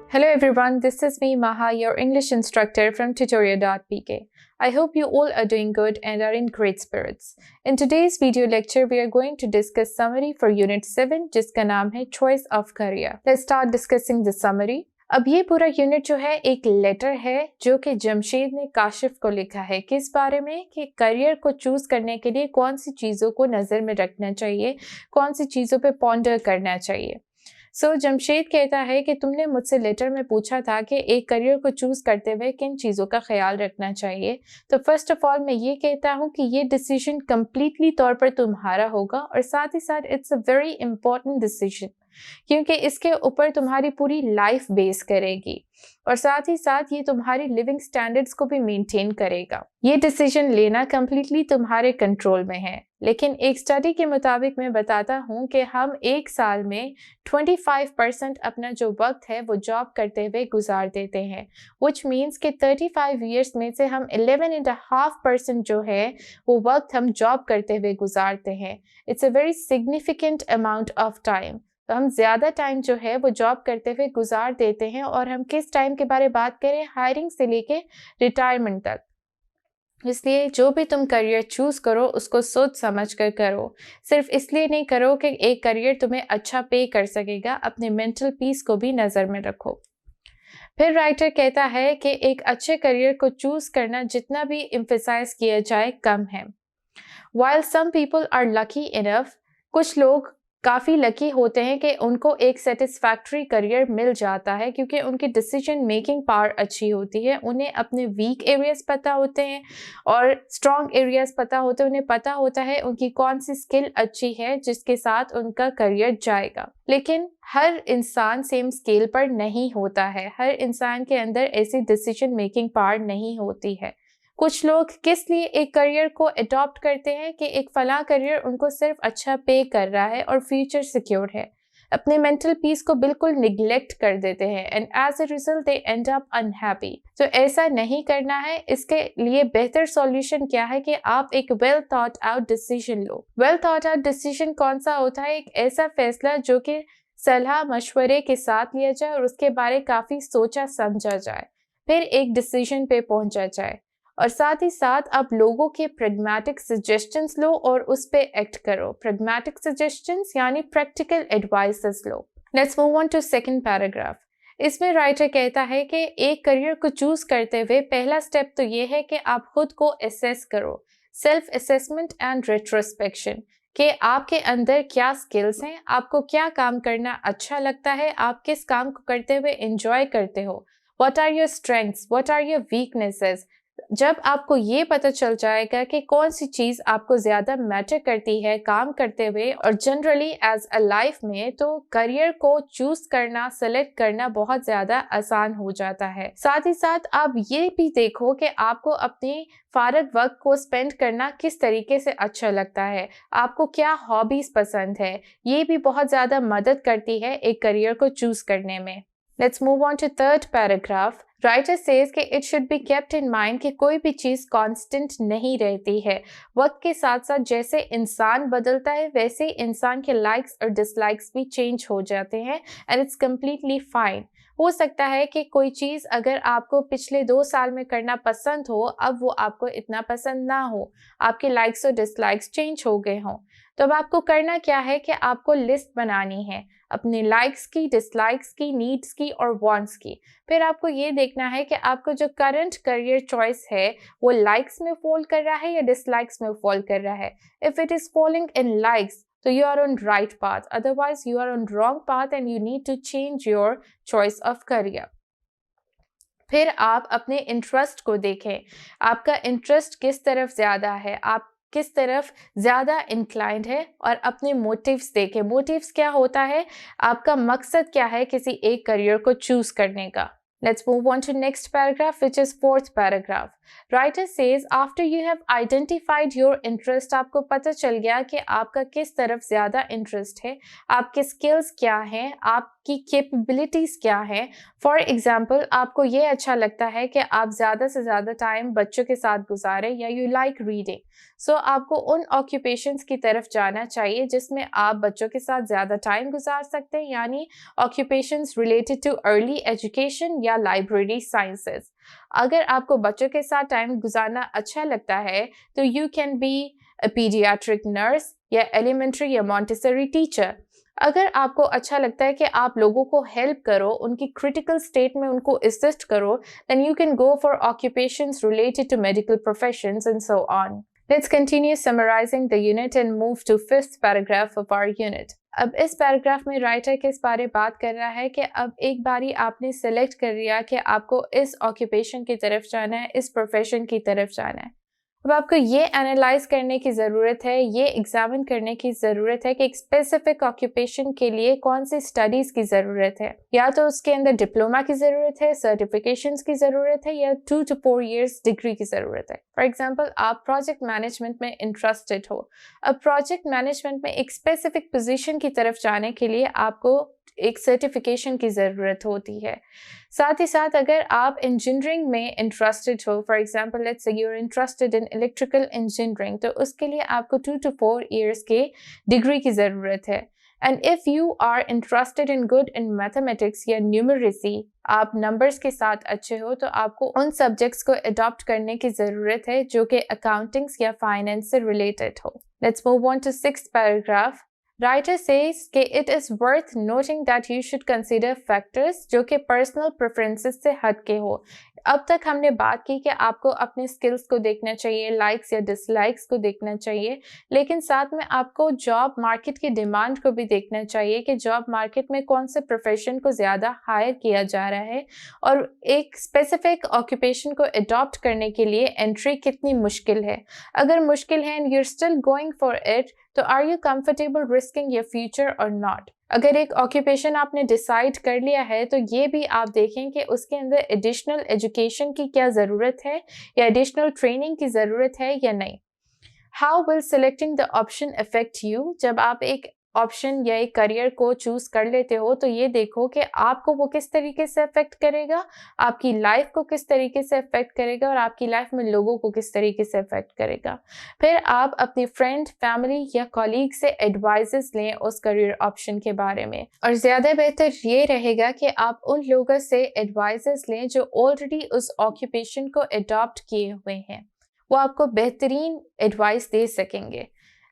Hello everyone, this is me Maha, your English instructor from tutorial.pk. I hope you all are doing good and are in great spirits. In today's video lecture, we are going to discuss summary for Unit 7, जिसका नाम है Choice of Career. Let's start discussing the summary. अब ये पूरा unit जो है एक letter है जो कि जमशेद ने काशिफ को लिखा है किस बारे में कि करियर को चूज करने के लिए कौन सी चीज़ों को नज़र में रखना चाहिए, कौन सी चीज़ों पे पॉन्डर करना चाहिए। जमशेद कहता है कि तुमने मुझसे लेटर में पूछा था कि एक करियर को चूज करते हुए किन चीज़ों का ख्याल रखना चाहिए। तो फर्स्ट ऑफ ऑल मैं ये कहता हूँ कि ये डिसीजन कम्प्लीटली तौर पर तुम्हारा होगा और साथ ही साथ it's a very important decision क्योंकि इसके ऊपर तुम्हारी पूरी लाइफ बेस करेगी और साथ ही साथ ये तुम्हारी लिविंग स्टैंडर्ड्स को भी मेंटेन करेगा। ये डिसीजन लेना कम्प्लीटली तुम्हारे कंट्रोल में है, लेकिन एक स्टडी के मुताबिक मैं बताता हूँ कि हम एक साल में 25% अपना जो वक्त है वो जॉब करते हुए गुजार देते हैं, which means कि 35 years में से हम 11.5% जो है वो वक्त हम जॉब करते हुए गुजारते हैं। It's a very significant amount of time. तो हम ज़्यादा टाइम जो है वो जॉब करते हुए गुजार देते हैं और हम किस टाइम के बारे में बात करें, हायरिंग से लेके रिटायरमेंट तक। इसलिए जो भी तुम करियर चूज़ करो उसको सोच समझ कर करो, सिर्फ इसलिए नहीं करो कि एक करियर तुम्हें अच्छा पे कर सकेगा। अपने मेंटल पीस को भी नज़र में रखो। फिर राइटर कहता है कि एक अच्छे करियर को चूज़ करना जितना भी एम्फसाइज किया जाए कम है। While some people are lucky enough, कुछ लोग काफ़ी लकी होते हैं कि उनको एक सेटिस्फैक्ट्री करियर मिल जाता है क्योंकि उनकी डिसीजन मेकिंग पावर अच्छी होती है, उन्हें अपने वीक एरियाज पता होते हैं और स्ट्रॉन्ग एरियाज पता होते हैं, उन्हें पता होता है उनकी कौन सी स्किल अच्छी है जिसके साथ उनका करियर जाएगा। लेकिन हर इंसान सेम स्केल पर नहीं होता है, हर इंसान के अंदर ऐसी डिसीजन मेकिंग पावर नहीं होती है। कुछ लोग किस लिए एक करियर को अडॉप्ट करते हैं कि एक फला करियर उनको सिर्फ अच्छा पे कर रहा है और फ्यूचर सिक्योर है, अपने मेंटल पीस को बिल्कुल निग्लेक्ट कर देते हैं and as a result they end up unhappy. तो ऐसा नहीं करना है। इसके लिए बेहतर सॉल्यूशन क्या है कि आप एक वेल थॉट आउट डिसीजन लो। वेल थॉट आउट डिसीजन कौन सा होता है? एक ऐसा फैसला जो कि सलाह मशवरे के साथ लिया जाए और उसके बारे काफ़ी सोचा समझा जाए, फिर एक डिसीजन पे पहुंचा जाए और साथ ही साथ आप लोगों के प्रैग्मेटिक सजेशंस लो और उस पे एक्ट करो। प्रैग्मेटिक सजेशंस यानी प्रैक्टिकल एडवाइसेस लो। Let's move on to second paragraph. इसमें राइटर कहता है कि एक करियर को चूज करते हुए पहला स्टेप तो ये है कि आप खुद को असेस करो, सेल्फ असेसमेंट एंड रेट्रोस्पेक्शन, कि आपके अंदर क्या स्किल्स हैं, आपको क्या काम करना अच्छा लगता है, आप किस काम को करते हुए एंजॉय करते हो, what are your strengths, what are your weaknesses. जब आपको ये पता चल जाएगा कि कौन सी चीज़ आपको ज़्यादा मैटर करती है काम करते हुए और जनरली एज अ लाइफ में, तो करियर को चूज करना, सेलेक्ट करना बहुत ज़्यादा आसान हो जाता है। साथ ही साथ आप ये भी देखो कि आपको अपने फारग वक्त को स्पेंड करना किस तरीके से अच्छा लगता है, आपको क्या हॉबीज़ पसंद है। ये भी बहुत ज़्यादा मदद करती है एक करियर को चूज करने में। Let's move on to third paragraph. Writer says कि it should be kept in mind कि कोई भी चीज़ constant नहीं रहती है। वक्त के साथ साथ जैसे इंसान बदलता है वैसे इंसान के likes और dislikes भी change हो जाते हैं and it's completely fine. हो सकता है कि कोई चीज़ अगर आपको पिछले 2 साल में करना पसंद हो, अब वो आपको इतना पसंद ना हो, आपके likes और dislikes change हो गए हों। तो अब आपको करना क्या है कि आपको लिस्ट बनानी है अपने लाइक्स की, डिसलाइक्स की, नीड्स की और वांट्स की। फिर आपको ये देखना है कि आपको जो करंट करियर चॉइस है वो लाइक्स में फॉल कर रहा है या डिसलाइक्स में फॉल कर रहा है। If it is following in likes तो you are on right path, otherwise you are on wrong path and you need to change your choice of career. फिर आप अपने इंटरेस्ट को देखें, आपका इंटरेस्ट किस तरफ ज़्यादा है, आप किस तरफ ज़्यादा इंक्लाइंड है, और अपने मोटिव्स देखें। मोटिव्स क्या होता है, आपका मकसद क्या है किसी एक करियर को चूज़ करने का। Let's move on to next paragraph, which is fourth paragraph. Writer says, after you have identified your interest, आपको पता चल गया कि आपका किस तरफ ज़्यादा इंटरेस्ट है, आपके स्किल्स क्या हैं, आपकी कैपेबिलिटीज़ क्या है. फॉर एग्जाम्पल, आपको ये अच्छा लगता है कि आप ज़्यादा से ज़्यादा टाइम बच्चों के साथ गुजारें या यू लाइक रीडिंग. सो आपको उन ऑक्यूपेशंस की तरफ जाना चाहिए जिसमें आप बच्चों के साथ ज़्यादा टाइम गुजार सकते हैं, यानी occupations related too early education या लाइब्रेरी साइंसेस. अगर आपको बच्चों के साथ टाइम गुजारना अच्छा लगता है तो you can be a paediatric nurse या एलिमेंट्री या मॉन्टेसरी टीचर. अगर आपको अच्छा लगता है कि आप लोगों को हेल्प करो, उनकी क्रिटिकल स्टेट में उनको असिस्ट करो, then you can go for occupations related to medical professions and so on. Let's continue summarizing the unit and move to fifth paragraph of our unit. अब इस पैराग्राफ में writer किस बारे बात कर रहा है कि अब एक बारी आपने सेलेक्ट कर लिया कि आपको इस ऑक्यूपेशन की तरफ जाना है, इस प्रोफेशन की तरफ जाना है. अब आपको ये एनालाइज करने की ज़रूरत है, ये एग्जामिन करने की ज़रूरत है कि एक स्पेसिफिक ऑक्यूपेशन के लिए कौन सी स्टडीज़ की ज़रूरत है. या तो उसके अंदर डिप्लोमा की ज़रूरत है, सर्टिफिकेशंस की ज़रूरत है, या 2 to 4 years डिग्री की ज़रूरत है. फॉर एग्जांपल, आप प्रोजेक्ट मैनेजमेंट में इंटरेस्टेड हो. अब प्रोजेक्ट मैनेजमेंट में एक स्पेसिफिक पोजीशन की तरफ जाने के लिए आपको एक सर्टिफिकेशन की ज़रूरत होती है. साथ ही साथ अगर आप इंजीनियरिंग में इंटरेस्टेड हो, for example let's say you are interested in electrical engineering, तो उसके लिए आपको 2 to 4 years के डिग्री की ज़रूरत है. And if you are interested in good in mathematics या न्यूमरेसी, आप नंबर्स के साथ अच्छे हो, तो आपको उन सब्जेक्ट्स को अडॉप्ट करने की ज़रूरत है जो कि अकाउंटिंग्स या फाइनेंस से रिलेटेड हो. Let's move on to sixth paragraph. Writer says कि it is worth noting that you should consider factors जो कि personal preferences से हट के हो. अब तक हमने बात की कि आपको अपने स्किल्स को देखना चाहिए, लाइक्स या डिसलाइक्स को देखना चाहिए, लेकिन साथ में आपको जॉब मार्केट की डिमांड को भी देखना चाहिए कि जॉब मार्केट में कौन से प्रोफेशन को ज़्यादा हायर किया जा रहा है और एक स्पेसिफिक ऑक्यूपेशन को अडॉप्ट करने के लिए एंट्री कितनी मुश्किल है. अगर मुश्किल है and you are still going for it, तो are you comfortable risking your future और नॉट. अगर एक ऑक्यूपेशन आपने डिसाइड कर लिया है तो ये भी आप देखें कि उसके अंदर एडिशनल एजुकेशन की क्या ज़रूरत है या एडिशनल ट्रेनिंग की ज़रूरत है या नहीं. How will selecting the option affect you. जब आप एक ऑप्शन या एक करियर को चूज़ कर लेते हो तो ये देखो कि आपको वो किस तरीके से अफेक्ट करेगा, आपकी लाइफ को किस तरीके से अफेक्ट करेगा और आपकी लाइफ में लोगों को किस तरीके से अफेक्ट करेगा. फिर आप अपने फ्रेंड, फैमिली या कॉलीग से एडवाइजेस लें उस करियर ऑप्शन के बारे में. और ज़्यादा बेहतर ये रहेगा कि आप उन लोगों से एडवाइजेस लें जो ऑलरेडी उस ऑक्यूपेशन को अडॉप्ट किए हुए हैं. वो आपको बेहतरीन एडवाइस दे सकेंगे.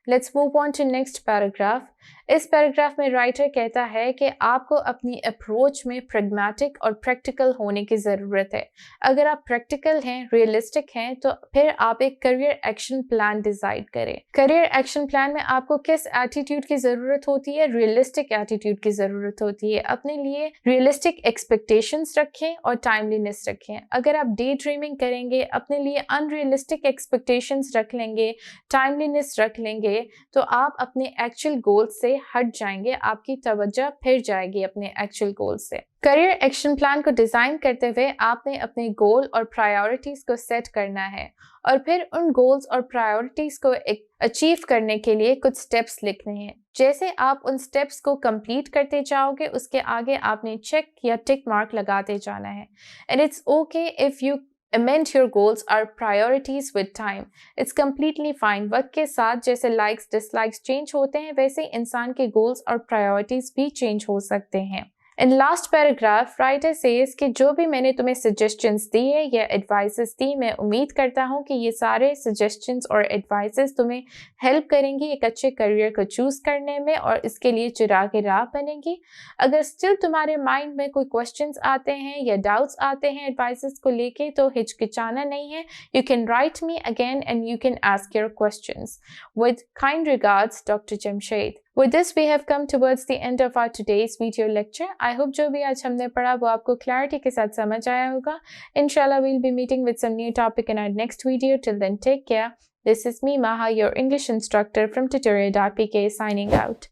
Let's move on to next paragraph. इस पैराग्राफ में राइटर कहता है कि आपको अपनी अप्रोच में प्रैग्मेटिक और प्रैक्टिकल होने की ज़रूरत है. अगर आप प्रैक्टिकल हैं, रियलिस्टिक हैं, तो फिर आप एक करियर एक्शन प्लान डिसाइड करें. करियर एक्शन प्लान में आपको किस एटीट्यूड की ज़रूरत होती है? रियलिस्टिक एटीट्यूड की ज़रूरत होती है. अपने लिए रियलिस्टिक एक्सपेक्टेशंस रखें और टाइमलीनेस रखें. अगर आप डे ड्रीमिंग करेंगे, अपने लिए अनरियलिस्टिक एक्सपेक्टेशंस रख लेंगे, टाइमलीनेस रख लेंगे, तो आप अपने एक्चुअल गोल से हट जाएंगे, आपकी तवज्जो फिर जाएगी अपने एक्चुअल गोल से. करियर एक्शन प्लान को डिजाइन करते हुए आपने अपने गोल और प्रायोरिटीज को सेट करना है और फिर उन गोल्स और प्रायोरिटीज को अचीव करने के लिए कुछ स्टेप्स लिखने हैं. जैसे आप उन स्टेप्स को कंप्लीट करते जाओगे, उसके आगे आपने चेक या टिक मार्क लगाते जाना है. And it's okay if you amend your goals or priorities with time. It's completely fine. वक्त के साथ जैसे likes, dislikes change होते हैं, वैसे इंसान के goals और priorities भी change हो सकते हैं. In last paragraph, writer says कि जो भी मैंने तुम्हें suggestions दी है या advices दी, मैं उम्मीद करता हूँ कि ये सारे suggestions और advices तुम्हें help करेंगी एक अच्छे career को choose करने में और इसके लिए चिराग राह बनेंगी. अगर still तुम्हारे mind में कोई questions आते हैं या doubts आते हैं advices को लेके, तो हिचकिचाना नहीं है. You can write me again and you can ask your questions. With kind regards, Dr. Jamshed. With this, we have come towards the end of our today's video lecture. I hope जो भी आज हमने पढ़ा वो आपको clarity के साथ समझ आया होगा. Inshallah, we'll be meeting with some new topic in our next video. Till then, take care. This is me, Maha, your English instructor from tutorial.pk signing out.